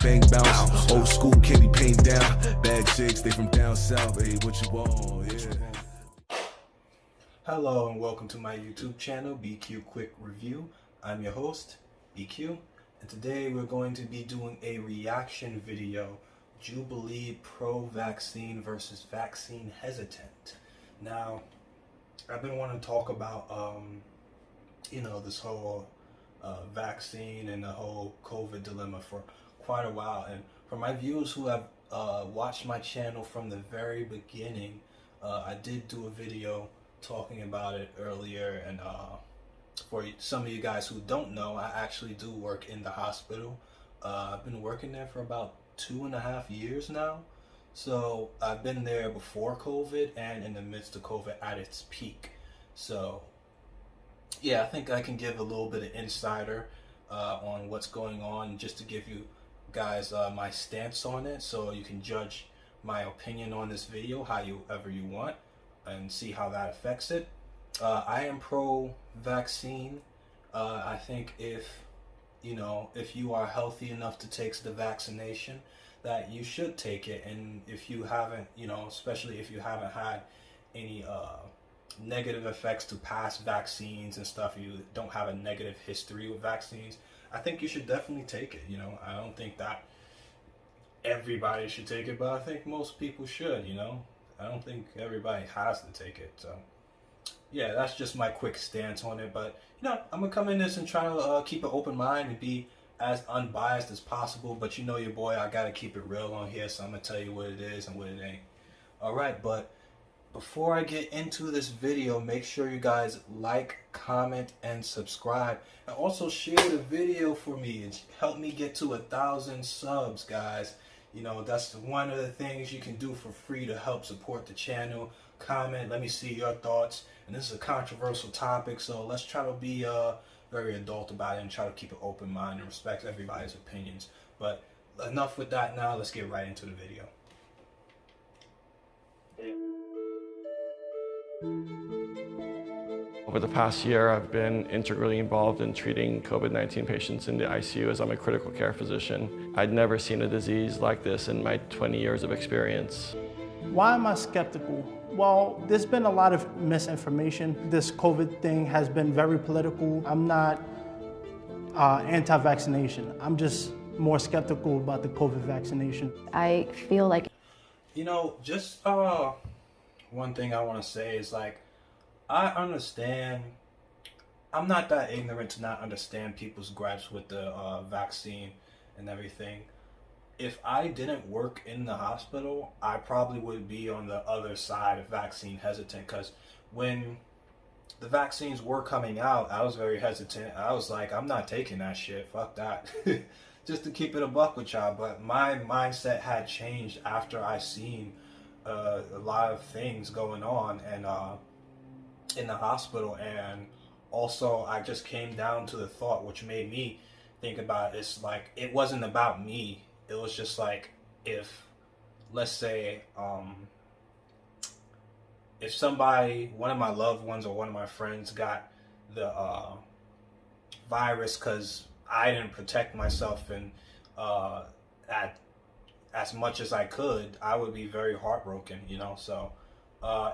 Bang bounce, old school can't be painted down. Bad chicks, they from down south. Hey, what you want? Yeah. Hello and welcome to my YouTube channel, BQ Quick Review. I'm your host, BQ, and today we're going to be doing a reaction video. Jubilee pro-vaccine versus vaccine hesitant. Now, I've been wanting to talk about, this whole vaccine and the whole COVID dilemma for quite a while. And for my viewers who have watched my channel from the very beginning, I did do a video talking about it earlier. And for some of you guys who don't know, I actually do work in the hospital. I've been working there for about 2.5 years now. So I've been there before COVID and in the midst of COVID at its peak. So yeah, I think I can give a little bit of insider on what's going on, just to give you guys my stance on it, so you can judge my opinion on this video however you want and see how that affects it. I am pro-vaccine. I think if you are healthy enough to take the vaccination, that you should take it. And if you haven't, especially if you haven't had any negative effects to past vaccines and stuff, you don't have a negative history with vaccines, I think you should definitely take it. I don't think that everybody should take it, but I think most people should. I don't think everybody has to take it. So yeah, that's just my quick stance on it. But I'm gonna come in this and try to keep an open mind and be as unbiased as possible. But your boy, I gotta keep it real on here, so I'm gonna tell you what it is and what it ain't. Alright, but before I get into this video, make sure you guys like, comment, and subscribe. And also share the video for me and help me get to 1,000 subs, guys. That's one of the things you can do for free to help support the channel. Comment, let me see your thoughts. And this is a controversial topic, so let's try to be very adult about it and try to keep an open mind and respect everybody's opinions. But enough with that now, let's get right into the video. Over the past year, I've been integrally involved in treating COVID-19 patients in the ICU, as I'm a critical care physician. I'd never seen a disease like this in my 20 years of experience. Why am I skeptical? Well, there's been a lot of misinformation. This COVID thing has been very political. I'm not anti-vaccination. I'm just more skeptical about the COVID vaccination. I feel like... Just one thing I want to say is, I understand. I'm not that ignorant to not understand people's gripes with the vaccine and everything. If I didn't work in the hospital, I probably would be on the other side of vaccine hesitant, because when the vaccines were coming out, I was very hesitant. I was like, I'm not taking that shit. Fuck that. Just to keep it a buck with y'all. But my mindset had changed after I seen a lot of things going on and in the hospital. And also I just came down to the thought, which made me think about it, it's like, it wasn't about me. It was just like, if, let's say, if somebody, one of my loved ones or one of my friends got the virus because I didn't protect myself and as much as I could, I would be very heartbroken, So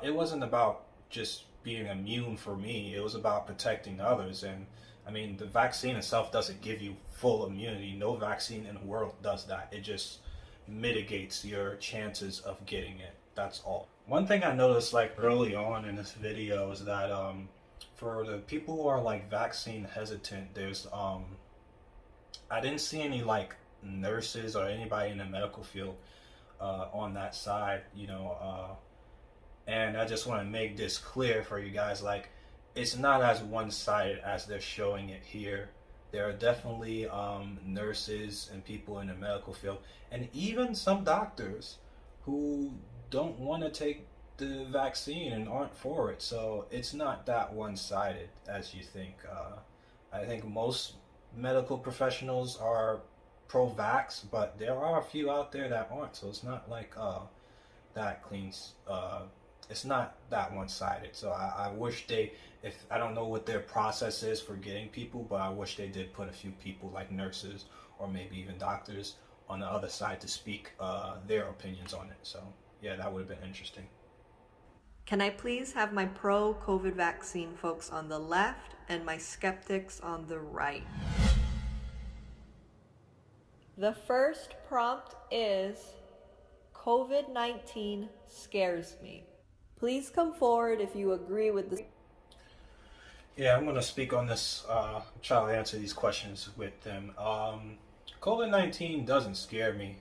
it wasn't about just being immune for me. It was about protecting others. And I mean, the vaccine itself doesn't give you full immunity. No vaccine in the world does that. It just mitigates your chances of getting it. That's all. One thing I noticed early on in this video is that for the people who are vaccine hesitant, there's I didn't see any nurses or anybody in the medical field on that side, and I just want to make this clear for you guys, it's not as one-sided as they're showing it here. There are definitely nurses and people in the medical field, and even some doctors who don't want to take the vaccine and aren't for it. So it's not that one-sided as you think. I think most medical professionals are pro-vax, but there are a few out there that aren't. So it's not that clean. It's not that one-sided. So I wish I don't know what their process is for getting people, but I wish they did put a few people like nurses or maybe even doctors on the other side to speak their opinions on it. So yeah, that would have been interesting. Can I please have my pro-COVID vaccine folks on the left and my skeptics on the right? The first prompt is, COVID-19 scares me. Please come forward if you agree with this. Yeah, I'm going to speak on this, try to answer these questions with them. COVID-19 doesn't scare me.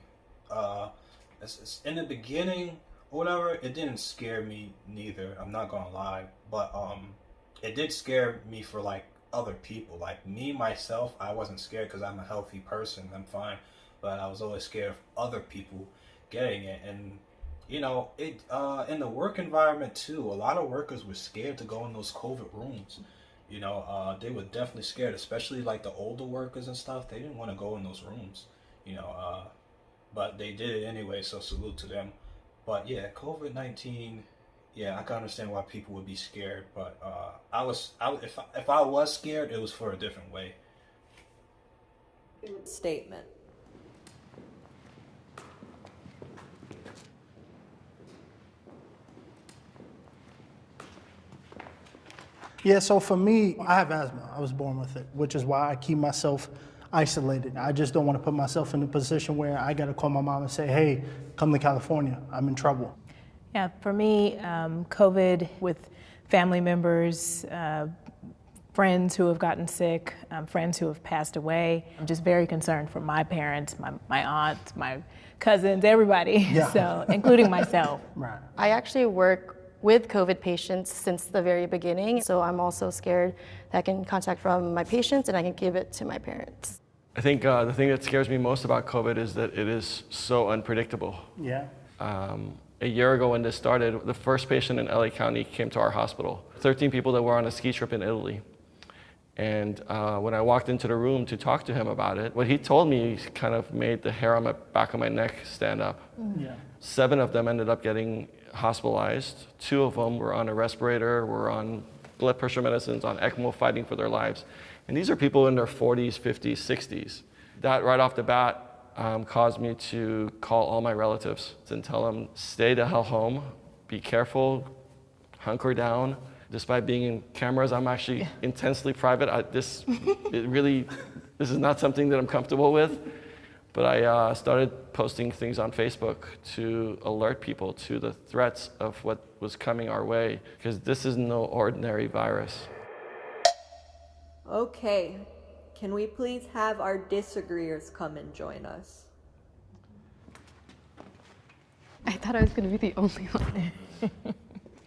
It's in the beginning, or whatever, it didn't scare me neither. I'm not gonna lie, but it did scare me for like other people. Like me myself, I wasn't scared because I'm a healthy person. I'm fine, but I was always scared of other people getting it. And you know, it in the work environment too. A lot of workers were scared to go in those COVID rooms. You know, they were definitely scared, especially like the older workers and stuff. They didn't want to go in those rooms. You know, but they did it anyway. So salute to them. But yeah, COVID-19, yeah, I can understand why people would be scared. But if I was scared, it was for a different way. Statement. Yeah, so for me, I have asthma. I was born with it, which is why I keep myself isolated. I just don't want to put myself in a position where I got to call my mom and say, hey, come to California, I'm in trouble. Yeah, for me, COVID with family members, friends who have gotten sick, friends who have passed away. I'm just very concerned for my parents, my aunts, my cousins, everybody, Yeah. so including myself. Right. I actually work with COVID patients since the very beginning, so I'm also scared that I can contact from my patients and I can give it to my parents. I think the thing that scares me most about COVID is that it is so unpredictable. Yeah. A year ago when this started, the first patient in LA County came to our hospital. 13 people that were on a ski trip in Italy. And when I walked into the room to talk to him about it, what he told me kind of made the hair on the back of my neck stand up. Yeah. 7 of them ended up getting hospitalized. 2 of them were on a respirator, were on blood pressure medicines, on ECMO, fighting for their lives. And these are people in their 40s, 50s, 60s. That right off the bat caused me to call all my relatives and tell them, stay the hell home, be careful, hunker down. Despite being in cameras, I'm actually intensely private. This is not something that I'm comfortable with. But I started posting things on Facebook to alert people to the threats of what was coming our way, because this is no ordinary virus. Okay, can we please have our disagreeers come and join us? I thought I was going to be the only one.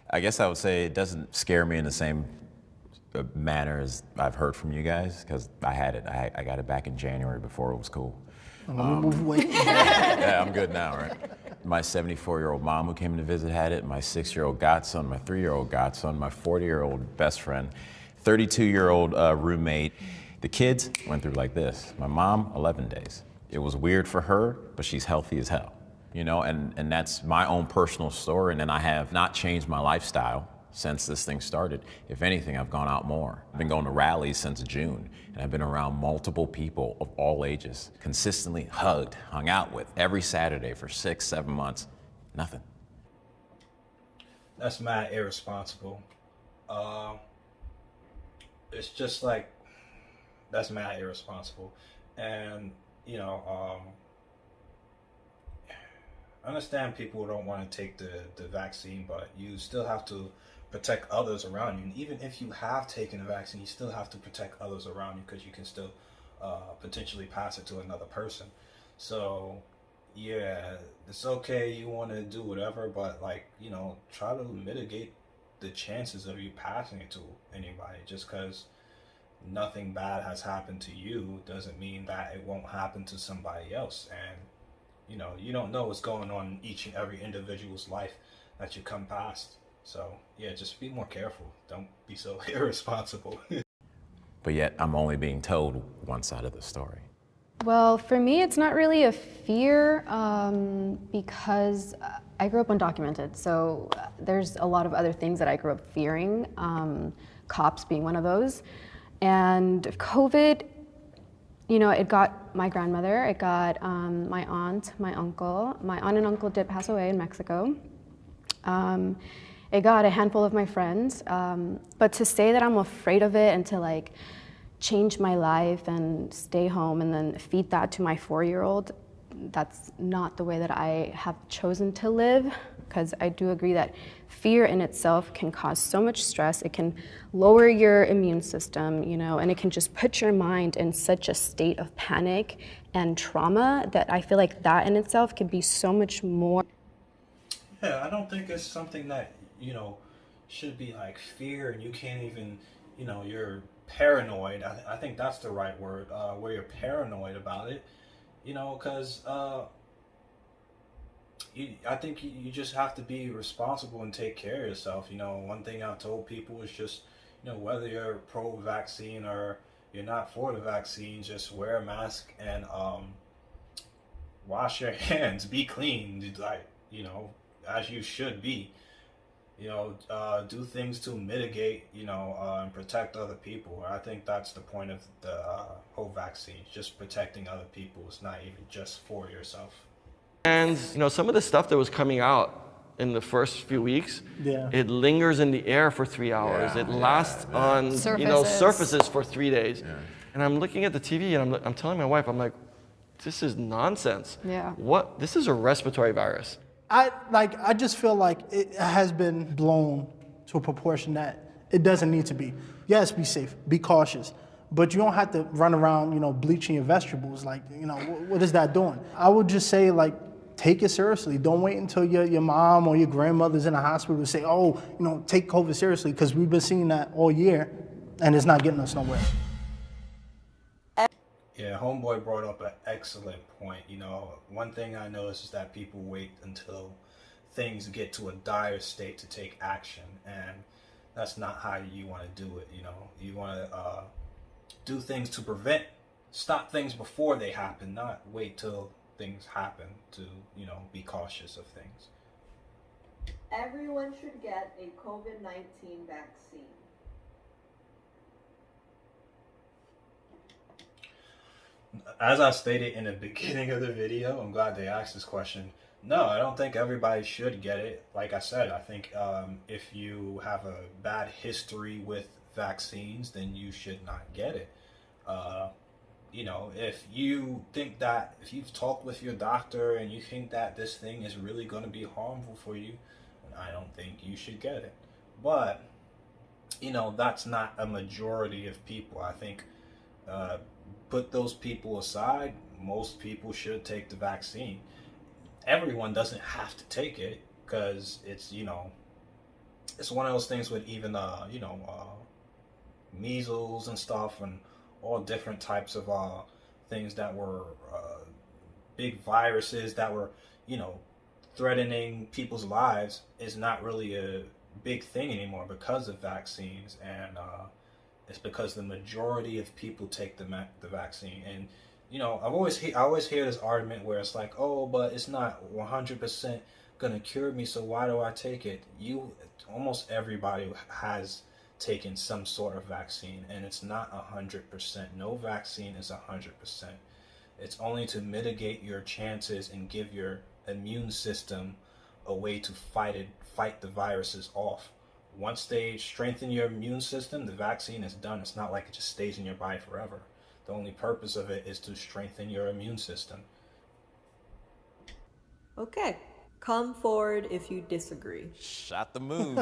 I guess I would say it doesn't scare me in the same manner as I've heard from you guys, because I had it. I got it back in January before it was cool. Let me move away. Yeah, I'm good now, right? My 74-year-old mom who came to visit had it, my 6-year-old godson, my 3-year-old godson, my 40-year-old best friend, 32-year-old roommate. The kids went through like this. My mom, 11 days. It was weird for her, but she's healthy as hell. You know, and that's my own personal story, and then I have not changed my lifestyle since this thing started. If anything, I've gone out more. I've been going to rallies since June, and I've been around multiple people of all ages, consistently hugged, hung out with every Saturday for 6, 7 months. Nothing. That's mad irresponsible. It's just like, that's mad irresponsible. And, you know, I understand people don't want to take the vaccine, but you still have to protect others around you. And even if you have taken a vaccine, you still have to protect others around you, because you can still potentially pass it to another person. So yeah, it's okay, you want to do whatever, but like, you know, try to mitigate the chances of you passing it to anybody. Just because nothing bad has happened to you doesn't mean that it won't happen to somebody else. And you know, you don't know what's going on in each and every individual's life that you come past. So yeah, just be more careful. Don't be so irresponsible. But yet I'm only being told one side of the story. Well, for me, it's not really a fear because I grew up undocumented. So there's a lot of other things that I grew up fearing, cops being one of those. And COVID, it got my grandmother, it got my aunt, my uncle. My aunt and uncle did pass away in Mexico. It got a handful of my friends. But to say that I'm afraid of it and to like change my life and stay home and then feed that to my 4-year-old, that's not the way that I have chosen to live, because I do agree that fear in itself can cause so much stress. It can lower your immune system, and it can just put your mind in such a state of panic and trauma that I feel like that in itself can be so much more. Yeah, I don't think it's something that, should be like fear and you can't even, you're paranoid. I think that's the right word, where you're paranoid about it, because I think you just have to be responsible and take care of yourself. One thing I've told people is just, whether you're pro-vaccine or you're not for the vaccine, just wear a mask and wash your hands, be clean, like, as you should be. Do things to mitigate, and protect other people. I think that's the point of the whole vaccine, just protecting other people. It's not even just for yourself. And some of the stuff that was coming out in the first few weeks, it lingers in the air for 3 hours. It lasts on surfaces for 3 days. Yeah. And I'm looking at the TV and I'm telling my wife, I'm like, this is nonsense. Yeah. This is a respiratory virus. I just feel like it has been blown to a proportion that it doesn't need to be. Yes, be safe, be cautious, but you don't have to run around, bleaching your vegetables. Like, what is that doing? I would just say, like, take it seriously. Don't wait until your mom or your grandmother's in the hospital to say, oh, take COVID seriously, because we've been seeing that all year and it's not getting us nowhere. Yeah, homeboy brought up an excellent point. One thing I notice is that people wait until things get to a dire state to take action, and that's not how you want to do it. You want to do things to stop things before they happen, not wait till things happen to, be cautious of things. Everyone should get a COVID-19 vaccine. As I stated in the beginning of the video, I'm glad they asked this question. No, I don't think everybody should get it. Like I said, I think if you have a bad history with vaccines, then you should not get it. If you think that, if you've talked with your doctor and you think that this thing is really going to be harmful for you, then I don't think you should get it. But, that's not a majority of people. I think put those people aside, most people should take the vaccine. Everyone doesn't have to take it, because it's, it's one of those things with even, measles and stuff and all different types of things that were big viruses that were, threatening people's lives is not really a big thing anymore because of vaccines. And it's because the majority of people take the vaccine. And I always hear this argument where it's like, oh, but it's not 100% gonna cure me, so why do I take it? Almost everybody has taken some sort of vaccine, and it's not 100%. No vaccine is 100%. It's only to mitigate your chances and give your immune system a way to fight the viruses off. Once they strengthen your immune system, the vaccine is done. It's not like it just stays in your body forever. The only purpose of it is to strengthen your immune system. Okay, come forward if you disagree. Shot the moon.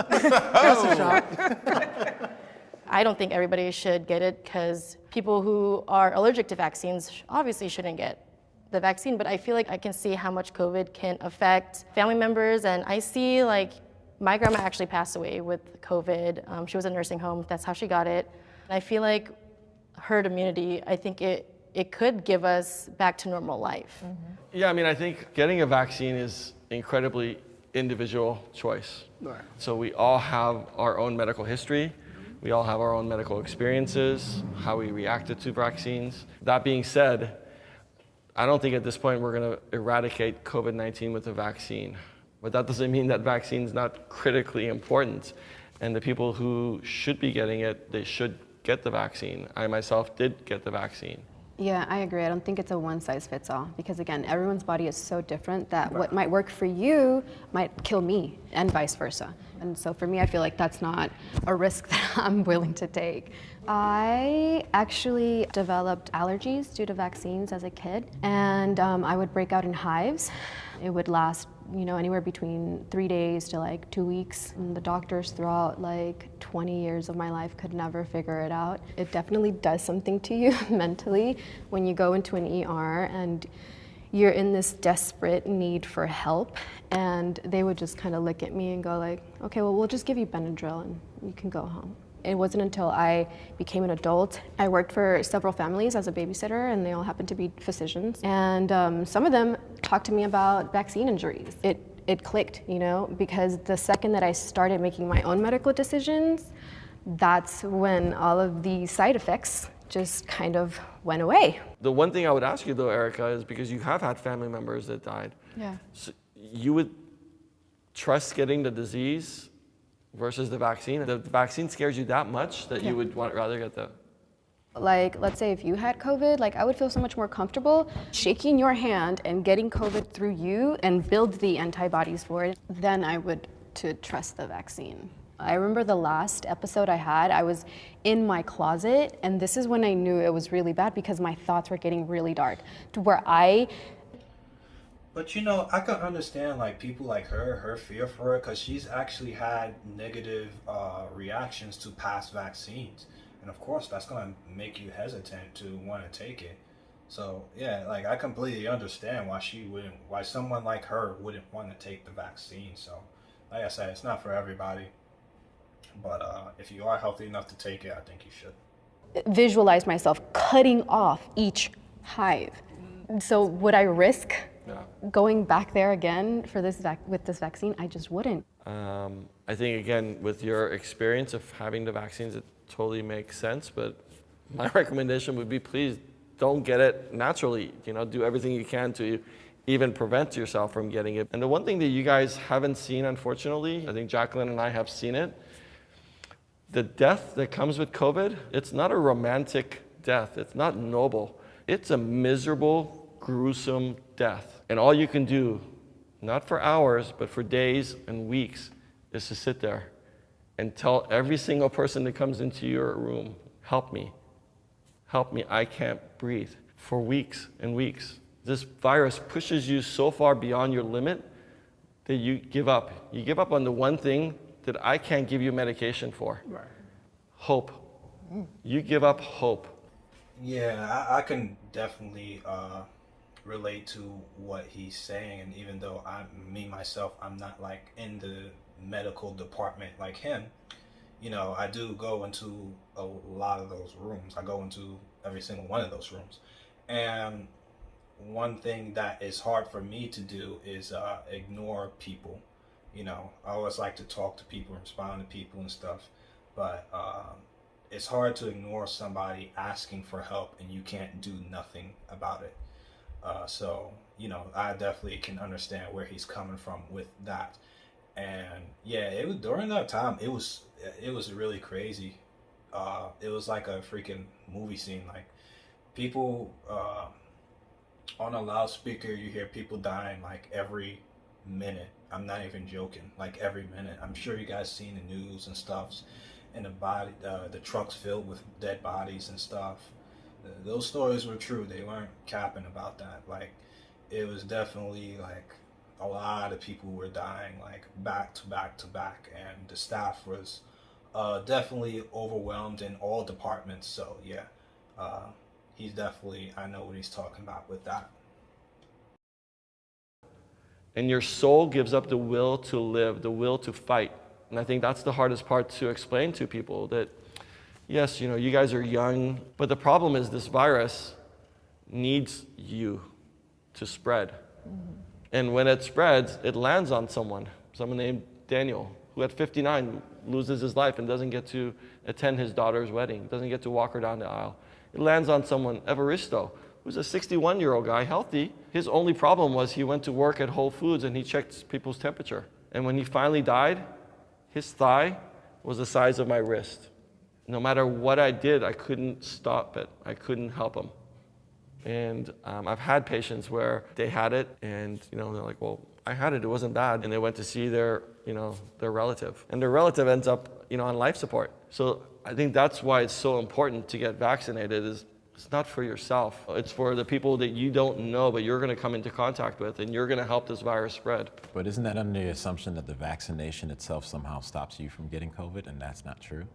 I don't think everybody should get it, because people who are allergic to vaccines obviously shouldn't get the vaccine, but I feel like I can see how much COVID can affect family members, and I see, like, my grandma actually passed away with COVID. She was in a nursing home. That's how she got it. I feel like herd immunity, I think it could give us back to normal life. Mm-hmm. Yeah, I think getting a vaccine is incredibly individual choice. Right. So we all have our own medical history. We all have our own medical experiences, how we reacted to vaccines. That being said, I don't think at this point we're going to eradicate COVID-19 with a vaccine. But that doesn't mean that vaccine is not critically important. And the people who should be getting it, they should get the vaccine. I myself did get the vaccine. Yeah, I agree. I don't think it's a one size fits all because again, everyone's body is so different that what might work for you might kill me and vice versa. And so for me, I feel like that's not a risk that I'm willing to take. I actually developed allergies due to vaccines as a kid, and I would break out in hives. It would last, anywhere between 3 days to like 2 weeks. And the doctors throughout like 20 years of my life could never figure it out. It definitely does something to you mentally when you go into an ER and you're in this desperate need for help, and they would just kind of look at me and go like, okay, well, we'll just give you Benadryl and you can go home. It wasn't until I became an adult. I worked for several families as a babysitter, and they all happened to be physicians. And some of them talked to me about vaccine injuries. It clicked, because the second that I started making my own medical decisions, that's when all of the side effects just kind of went away. The one thing I would ask you though, Erica, is because you have had family members that died. Yeah. So you would trust getting the disease versus the vaccine? The vaccine scares you that much that you would rather get the... Like, let's say if you had COVID, like I would feel so much more comfortable shaking your hand and getting COVID through you and build the antibodies for it than I would to trust the vaccine. I remember the last episode I had, I was in my closet, and this is when I knew it was really bad because my thoughts were getting really dark to where But I can understand like people like her fear for it, because she's actually had negative reactions to past vaccines. And of course that's going to make you hesitant to want to take it. So yeah, like I completely understand why someone like her wouldn't want to take the vaccine. So like I said, it's not for everybody. But if you are healthy enough to take it, I think you should. Visualize myself cutting off each hive. So would I risk going back there again for this with this vaccine? I just wouldn't. I think again, with your experience of having the vaccines, it totally makes sense. But my recommendation would be, please don't get it naturally. Do everything you can to even prevent yourself from getting it. And the one thing that you guys haven't seen, unfortunately, I think Jacqueline and I have seen it, the death that comes with COVID, it's not a romantic death. It's not noble. It's a miserable, gruesome death. And all you can do, not for hours, but for days and weeks, is to sit there and tell every single person that comes into your room, help me, I can't breathe, for weeks and weeks. This virus pushes you so far beyond your limit that you give up. You give up on the one thing that I can't give you medication for. Right. Hope. You give up hope. Yeah, I can definitely relate to what he's saying, and even though I'm not like in the medical department like him, I do go into a lot of those rooms. I go into every single one of those rooms, and one thing that is hard for me to do is ignore people. I always like to talk to people, respond to people and stuff, but it's hard to ignore somebody asking for help and you can't do nothing about it. So, I definitely can understand where he's coming from with that. And yeah, it was during that time, it was really crazy. It was like a freaking movie scene. Like people on a loudspeaker, you hear people dying like every minute. I'm not even joking, like every minute. I'm sure you guys seen the news and stuff, and the trucks filled with dead bodies and stuff. Those stories were true. They weren't capping about that. Like, it was definitely like a lot of people were dying, like back to back to back, and the staff was definitely overwhelmed in all departments. So yeah, he's definitely, I know what he's talking about with that. And your soul gives up the will to live, the will to fight. And I think that's the hardest part to explain to people, that yes, you guys are young, but the problem is this virus needs you to spread. Mm-hmm. And when it spreads, it lands on someone named Daniel, who at 59 loses his life and doesn't get to attend his daughter's wedding, doesn't get to walk her down the aisle. It lands on someone, Evaristo, who's a 61-year-old guy, healthy. His only problem was he went to work at Whole Foods and he checked people's temperature. And when he finally died, his thigh was the size of my wrist. No matter what I did, I couldn't stop it. I couldn't help him. And I've had patients where they had it and, they're like, well, I had it, it wasn't bad. And they went to see their relative. And their relative ends up, on life support. So I think that's why it's so important to get vaccinated is it's not for yourself. It's for the people that you don't know, but you're going to come into contact with, and you're going to help this virus spread. But isn't that under the assumption that the vaccination itself somehow stops you from getting COVID, and that's not true?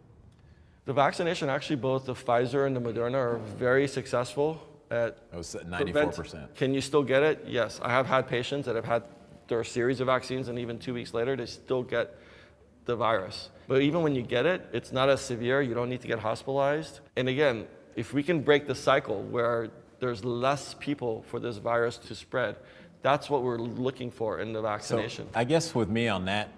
The vaccination, actually, both the Pfizer and the Moderna are very successful at 94%. Can you still get it? Yes. I have had patients that have had their series of vaccines, and even 2 weeks later, they still get the virus. But even when you get it, it's not as severe. You don't need to get hospitalized. And again, if we can break the cycle where there's less people for this virus to spread, that's what we're looking for in the vaccination. So I guess with me on that,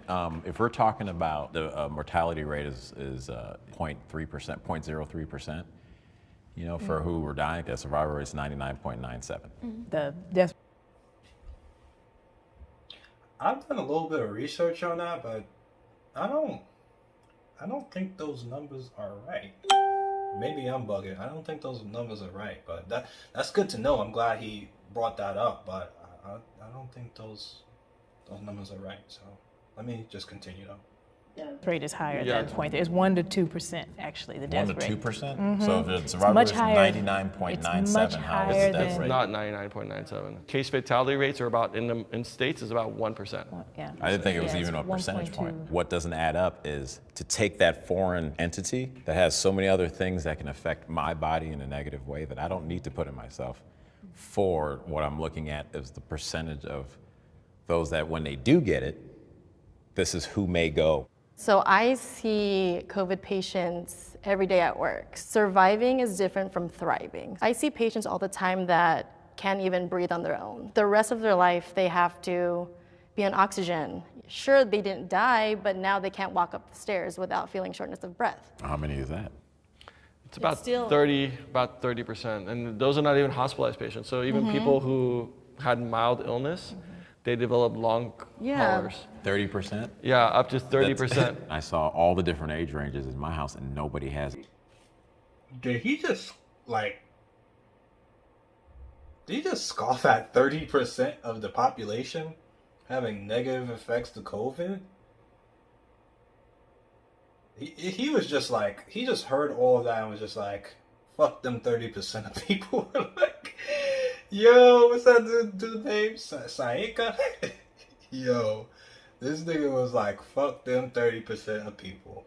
if we're talking about the mortality rate is 0.3%, 0.03%, for who were dying, the survival rate is 99.97. The death. I've done a little bit of research on that, but I don't think those numbers are right. Maybe I'm bugging. I don't think those numbers are right, but that's good to know. I'm glad he brought that up, but I don't think those numbers are right. So let me just continue though. Death rate is higher at that point. It's 1 to 2% actually, the death rate. 1 to 2%? So if the survival rate is 99.97, how is the death rate? Not 99.97. Case fatality rates are about, in states, is about 1%. Yeah. I didn't think it was even a percentage point. What doesn't add up is to take that foreign entity that has so many other things that can affect my body in a negative way that I don't need to put in myself, for what I'm looking at is the percentage of those that when they do get it, this is who may go. So I see COVID patients every day at work. Surviving is different from thriving. I see patients all the time that can't even breathe on their own. The rest of their life, they have to be on oxygen. Sure, they didn't die, but now they can't walk up the stairs without feeling shortness of breath. How many is that? It's about 30%, and those are not even hospitalized patients. So even people who had mild illness, they develop long haulers. 30%? Yeah, up to 30%. I saw all the different age ranges in my house, and nobody has it. Did he just scoff at 30% of the population having negative effects to COVID? He was just like, he just heard all of that and was just like, fuck them 30% of people. Like, yo, what's that dude's name? Saika? Yo, this nigga was like, fuck them 30% of people.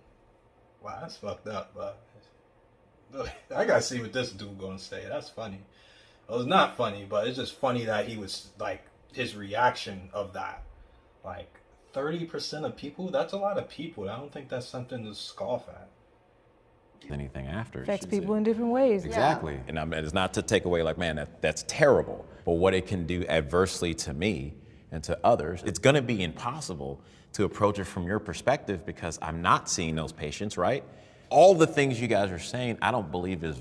Wow, that's fucked up, but I gotta see what this dude gonna say. That's funny. Well, it's not funny, but it's just funny that he was like, his reaction of that. Like, 30% of people? That's a lot of people. I don't think that's something to scoff at. Anything after. Affects people in different ways. Exactly. Yeah. And it's not to take away like, man, that's terrible. But what it can do adversely to me and to others, it's gonna be impossible to approach it from your perspective because I'm not seeing those patients, right? All the things you guys are saying, I don't believe is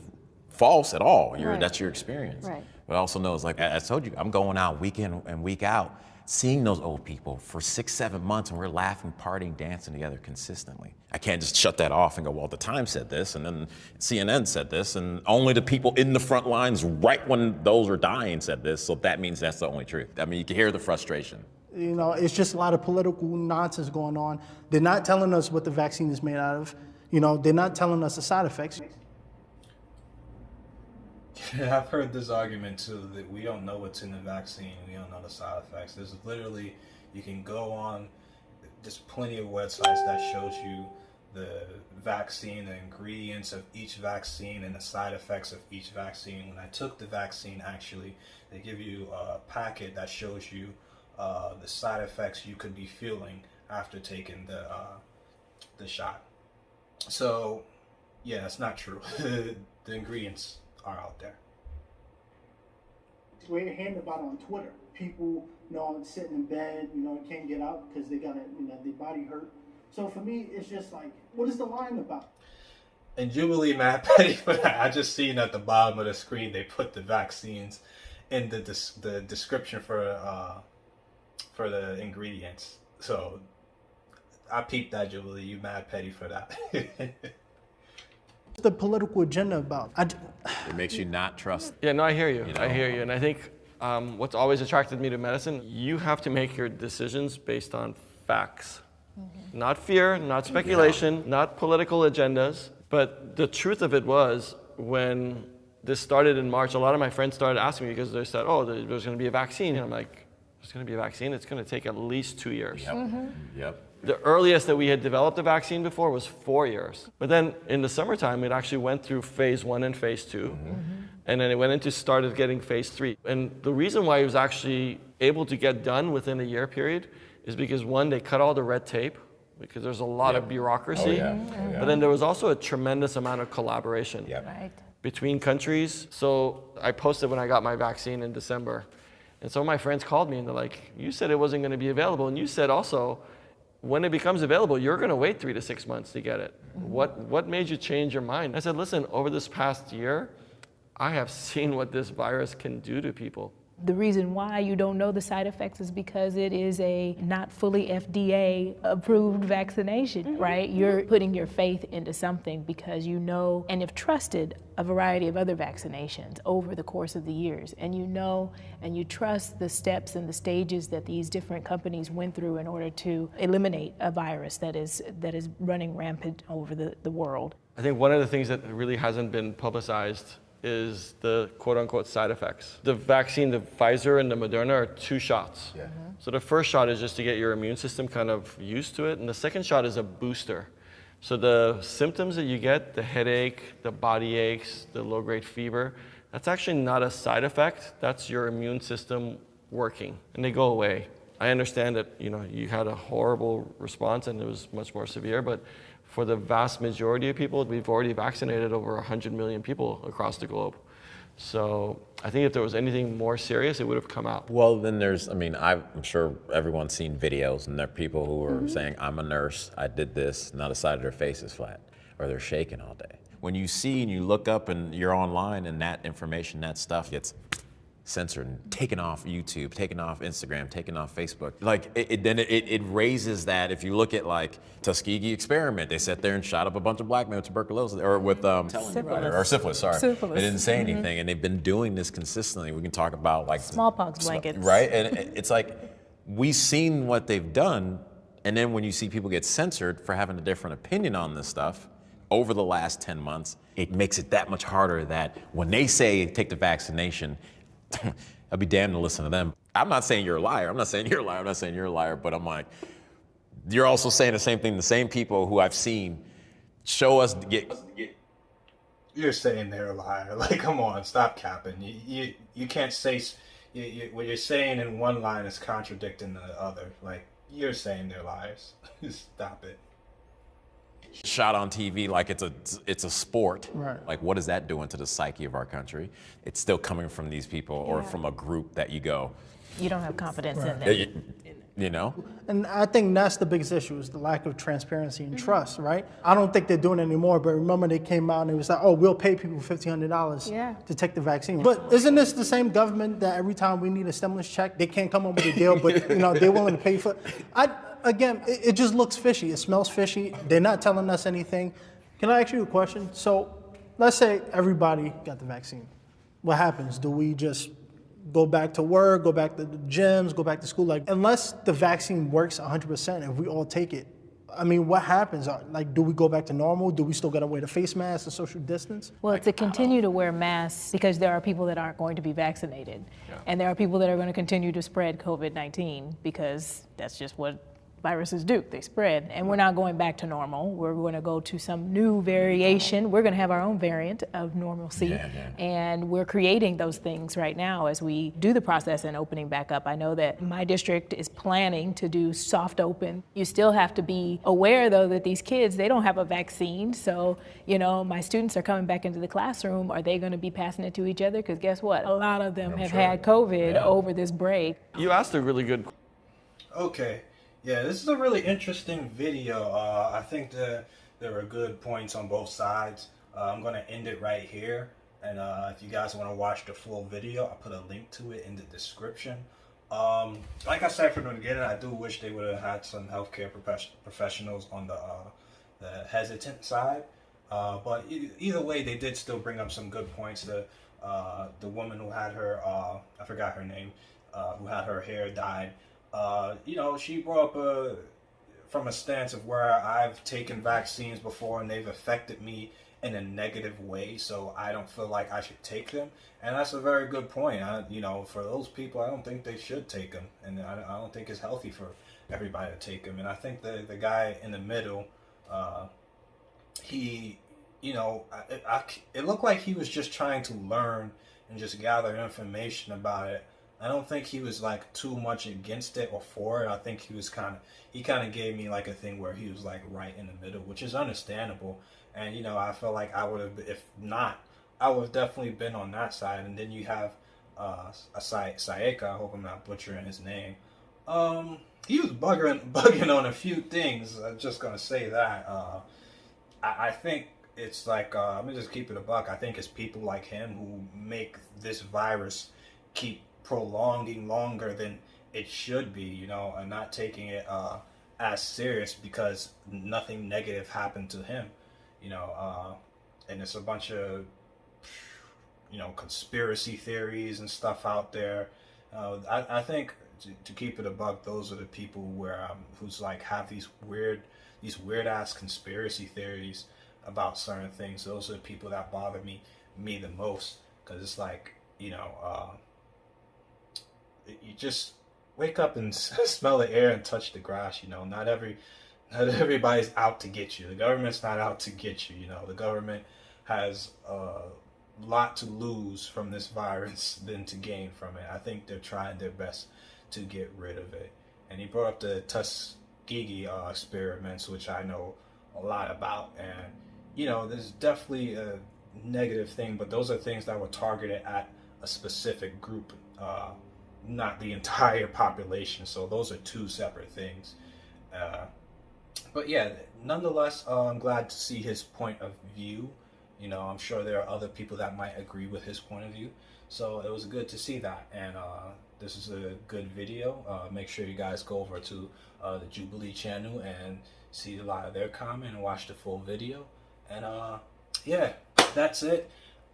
false at all. That's your experience. Right. But I also know, it's like I told you, I'm going out week in and week out, seeing those old people for 6-7 months, and we're laughing, partying, dancing together consistently. I can't just shut that off and go, well, the Times said this, and then CNN said this, and only the people in the front lines right when those are dying said this, so that means that's the only truth. I mean, you can hear the frustration. It's just a lot of political nonsense going on. They're not telling us what the vaccine is made out of. They're not telling us the side effects. I've heard this argument too, that we don't know what's in the vaccine, we don't know the side effects. There's literally, you can go on, there's plenty of websites that shows you the vaccine, the ingredients of each vaccine, and the side effects of each vaccine. When I took the vaccine, actually, they give you a packet that shows you the side effects you could be feeling after taking the shot. So, yeah, that's not true. The ingredients are out there. We're hearing about it on Twitter. People, sitting in bed, can't get out because they got their body hurt. So for me, it's just like, what is the line about? And Jubilee mad petty for that. I just seen at the bottom of the screen they put the vaccines in the description for the ingredients. So I peeped that, Jubilee. You mad petty for that. The political agenda about? It makes you not trust. Yeah, no, I hear you. You know? I hear you. And I think what's always attracted me to medicine, you have to make your decisions based on facts. Not fear, not speculation, not political agendas. But the truth of it was, when this started in March, a lot of my friends started asking me because they said, oh, there's going to be a vaccine. And I'm like, there's going to be a vaccine? It's going to take at least 2 years. Yep. The earliest that we had developed a vaccine before was 4 years. But then in the summertime, it actually went through phase 1 and phase 2. And then it went into started getting phase 3. And the reason why it was actually able to get done within a year period is because, one, they cut all the red tape, because there's a lot of bureaucracy. But then there was also a tremendous amount of collaboration between countries. So I posted when I got my vaccine in December. And some of my friends called me and they're like, you said it wasn't going to be available. And you said also, when it becomes available, you're going to wait 3 to 6 months to get it. What made you change your mind? I said, listen, over this past year, I have seen what this virus can do to people. The reason why you don't know the side effects is because it is a not fully FDA approved vaccination, right? You're putting your faith into something because you know and have trusted a variety of other vaccinations over the course of the years. And you know and you trust the steps and the stages that these different companies went through in order to eliminate a virus that is running rampant over the world. I think one of the things that really hasn't been publicized is the quote-unquote side effects. The vaccine, the Pfizer and the Moderna, are 2 shots. So the first shot is just to get your immune system kind of used to it, and the second shot is a booster. So the symptoms that you get, the headache, the body aches, the low-grade fever, that's actually not a side effect. That's your immune system working, and they go away. I understand that you had a horrible response and it was much more severe, but for the vast majority of people, we've already vaccinated over 100 million people across the globe. So I think if there was anything more serious, it would have come out. Well, then I'm sure everyone's seen videos, and there are people who are saying, I'm a nurse, I did this, now the side of their face is flat, or they're shaking all day. When you see and you look up and you're online and that information, that stuff gets censored and taken off YouTube, taken off Instagram, taken off Facebook. Like it raises that. If you look at like Tuskegee experiment, they sat there and shot up a bunch of black men with tuberculosis or with syphilis. Sorry, they didn't say anything, and they've been doing this consistently. We can talk about like smallpox blankets, right? And it's like we've seen what they've done, and then when you see people get censored for having a different opinion on this stuff over the last 10 months, it makes it that much harder that when they say take the vaccination, I'll be damned to listen to them. I'm not saying you're a liar. I'm not saying you're a liar. I'm not saying you're a liar. But I'm like, you're also saying the same thing. The same people who I've seen show us get. You're saying they're a liar. Like, come on, stop capping. You can't say what you're saying in one line is contradicting the other. Like, you're saying they're liars. Stop it. Shot on TV like it's a sport. Right. Like, what is that doing to the psyche of our country? It's still coming from these people or from a group that you go, you don't have confidence in them. You know? And I think that's the biggest issue, is the lack of transparency and trust, right? I don't think they're doing it anymore, but remember they came out and it was like, oh, we'll pay people $1,500 to take the vaccine. But isn't this the same government that every time we need a stimulus check, they can't come up with a deal, but they're willing to pay for it? Again, it just looks fishy. It smells fishy. They're not telling us anything. Can I ask you a question? So let's say everybody got the vaccine. What happens? Do we just go back to work, go back to the gyms, go back to school? Like, unless the vaccine works 100%, if we all take it, I mean, what happens? Like, do we go back to normal? Do we still got to wear the face mask and social distance? Well, to continue to wear masks, because there are people that aren't going to be vaccinated. And there are people that are going to continue to spread COVID-19 because that's just what viruses do, they spread, and we're not going back to normal. We're going to go to some new variation. We're going to have our own variant of normalcy, and we're creating those things right now as we do the process and opening back up. I know that my district is planning to do soft open. You still have to be aware, though, that these kids, they don't have a vaccine, so, my students are coming back into the classroom. Are they going to be passing it to each other? Because guess what? A lot of them have had COVID over this break. You asked a really good. Okay. Yeah, this is a really interesting video. I think that there are good points on both sides. I'm going to end it right here. And if you guys want to watch the full video, I'll put a link to it in the description. Like I said from the beginning, I do wish they would have had some healthcare professionals on the hesitant side. But either way, they did still bring up some good points. The woman who had her, I forgot her name, who had her hair dyed, she brought up from a stance of where I've taken vaccines before and they've affected me in a negative way, so I don't feel like I should take them. And that's a very good point. For those people, I don't think they should take them, and I don't think it's healthy for everybody to take them. And I think the guy in the middle, it looked like he was just trying to learn and just gather information about it. I don't think he was like too much against it or for it. I think he kind of gave me like a thing where he was like right in the middle, which is understandable. And I feel like I would have, if not, I would have definitely been on that side. And then you have Saeka, I hope I'm not butchering his name. He was bugging on a few things. I'm just gonna say that. I think it's like, let me just keep it a buck. I think it's people like him who make this virus keep prolonging longer than it should be, and not taking it as serious because nothing negative happened to him, and it's a bunch of, conspiracy theories and stuff out there. I think to keep it a buck, those are the people who's like have these weird ass conspiracy theories about certain things. Those are the people that bother me the most, because it's like, you just wake up and smell the air and touch the grass. Not everybody's out to get you. The government's not out to get you. The government has a lot to lose from this virus than to gain from it. I think they're trying their best to get rid of it. And he brought up the Tuskegee experiments, which I know a lot about. And there's definitely a negative thing, but those are things that were targeted at a specific group, not the entire population. So those are two separate things. But yeah, nonetheless, I'm glad to see his point of view. I'm sure there are other people that might agree with his point of view. So it was good to see that. And this is a good video. Make sure you guys go over to the Jubilee channel and see a lot of their comment and watch the full video. And yeah, that's it.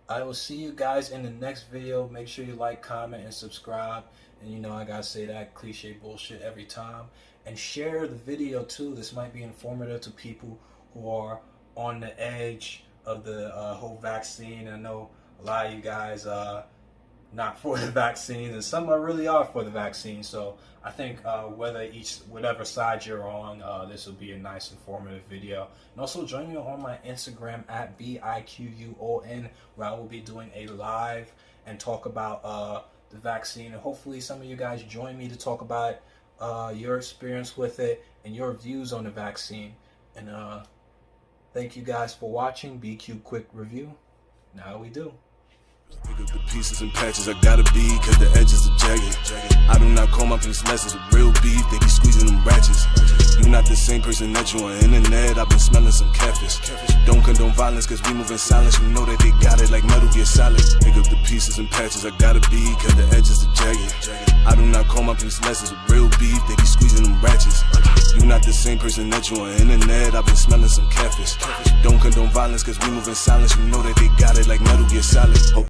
I will see you guys in the next video. Make sure you like, comment, and subscribe. And I gotta say that cliche bullshit every time. And share the video too. This might be informative to people who are on the edge of the whole vaccine. I know a lot of you guys not for the vaccine, and some really are for the vaccine. So I think whatever side you're on, this will be a nice informative video. And also join me on my Instagram at biquon, where I will be doing a live and talk about the vaccine. And hopefully some of you guys join me to talk about your experience with it and your views on the vaccine. And thank you guys for watching BQ Quick Review. Now we do. Pick up the pieces and patches, I gotta be, cause the edges are jagged. I do not call my piece lessons with real beef, they be squeezing them ratchets. You not the same person that you on internet, I've been smelling some catfish. Don't condone violence, cause we move in silence, you know that they got it like Metal Gear Solid. Pick up the pieces and patches, I gotta be, cause the edges are jagged. I do not call my piece lessons with real beef, they be squeezing them ratchets. You not the same person that you on internet, I've been smelling some catfish. Don't condone violence, cause we move in silence, you know that they got it like Metal Gear Solid.